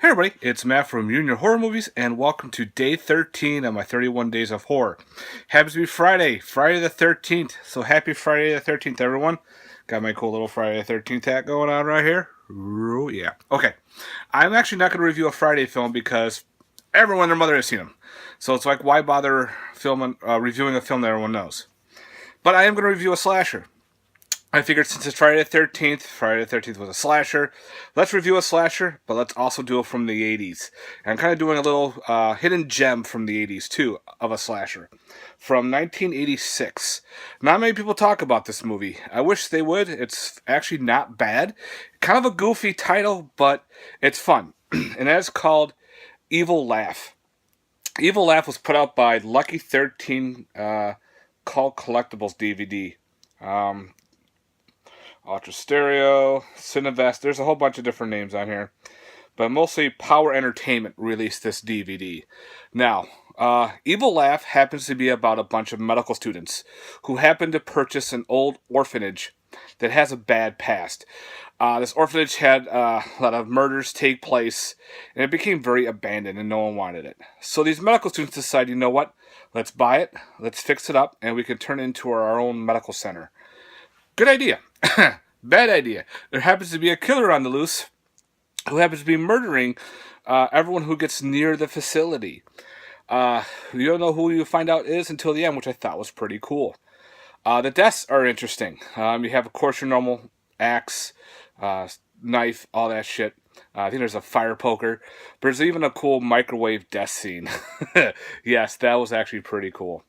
Hey everybody, it's Matt from Junior Horror Movies, and welcome to day 13 of my 31 Days of Horror. Happens to be Friday the 13th, so happy Friday the 13th, everyone. Got my cool little Friday the 13th hat going on right here. Ooh, yeah. Okay, I'm actually not going to review a Friday film because everyone and their mother has seen them. So it's like, why bother reviewing a film that everyone knows? But I am going to review a slasher. I figured since it's Friday the 13th was a slasher, let's review a slasher, but let's also do it from the 80s. And I'm kind of doing a little hidden gem from the 80s, too, of a slasher. From 1986. Not many people talk about this movie. I wish they would. It's actually not bad. Kind of a goofy title, but it's fun. And that's called Evil Laugh. Evil Laugh was put out by Lucky 13 Cult Collectibles DVD. Ultra Stereo, Cinevest, there's a whole bunch of different names on here. But mostly Power Entertainment released this DVD. Now, Evil Laugh happens to be about a bunch of medical students who happen to purchase an old orphanage that has a bad past. This orphanage had a lot of murders take place, and it became very abandoned, and no one wanted it. So these medical students decided, you know what, let's buy it, let's fix it up, and we can turn it into our own medical center. Good idea. Bad idea. There happens to be a killer on the loose who happens to be murdering everyone who gets near the facility. You don't know who you find out is until the end, which I thought was pretty cool. The deaths are interesting. You have, of course, your normal axe, knife, all that shit. I think there's a fire poker. But there's even a cool microwave death scene. Yes, that was actually pretty cool.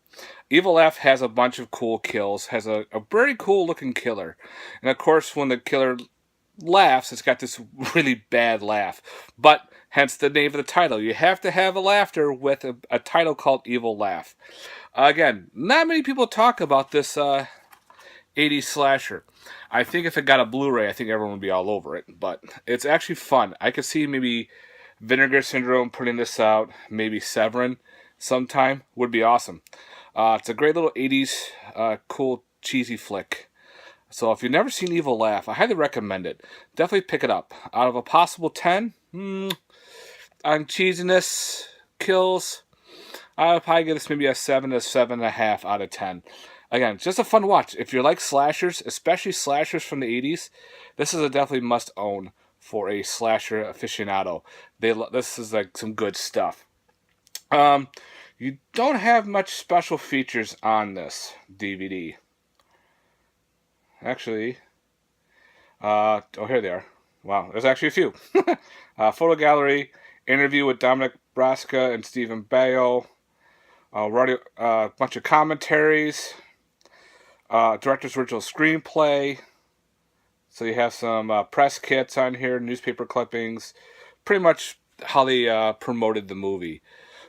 Evil Laugh has a bunch of cool kills, has a very cool looking killer. And of course, when the killer laughs, it's got this really bad laugh. But, hence the name of the title. You have to have a laughter with a title called Evil Laugh. Again, not many people talk about this 80s slasher. I think if it got a Blu-ray, I think everyone would be all over it. But it's actually fun. I could see maybe Vinegar Syndrome putting this out, maybe Severin sometime. Would be awesome. It's a great little 80s cool cheesy flick. So if you've never seen Evil Laugh, I highly recommend it. Definitely pick it up. Out of a possible 10, on cheesiness, kills, I would probably give this maybe a 7 to 7.5 out of 10. Again, just a fun watch. If you like slashers, especially slashers from the 80s, this is a definitely must-own for a slasher aficionado. This is like some good stuff. You don't have much special features on this DVD. Actually, here they are. Wow, there's actually a few. Photo gallery, interview with Dominic Brasca and Stephen Baio, a bunch of commentaries, director's original screenplay. So you have some press kits on here, newspaper clippings, pretty much how they promoted the movie.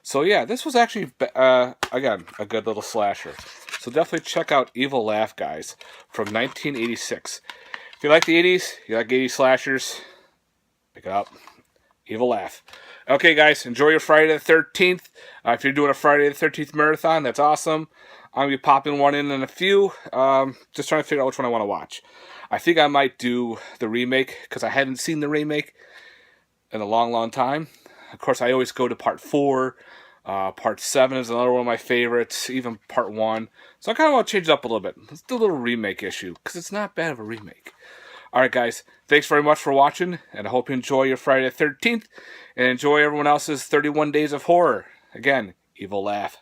So yeah, this was actually, again, a good little slasher. So definitely check out Evil Laugh, guys, from 1986. If you like the 80s, you like 80s slashers, pick it up. Evil Laugh. Okay, guys, enjoy your Friday the 13th. If you're doing a Friday the 13th marathon, that's awesome. I'm going to be popping one in a few. Just trying to figure out which one I want to watch. I think I might do the remake, because I hadn't seen the remake in a long, long time. Of course, I always go to part 4. Part 7 is another one of my favorites, even part 1. So I kind of want to change it up a little bit. Let's do a little remake issue, because it's not bad of a remake. Alright guys, thanks very much for watching, and I hope you enjoy your Friday the 13th, and enjoy everyone else's 31 Days of Horror. Again, Evil Laugh.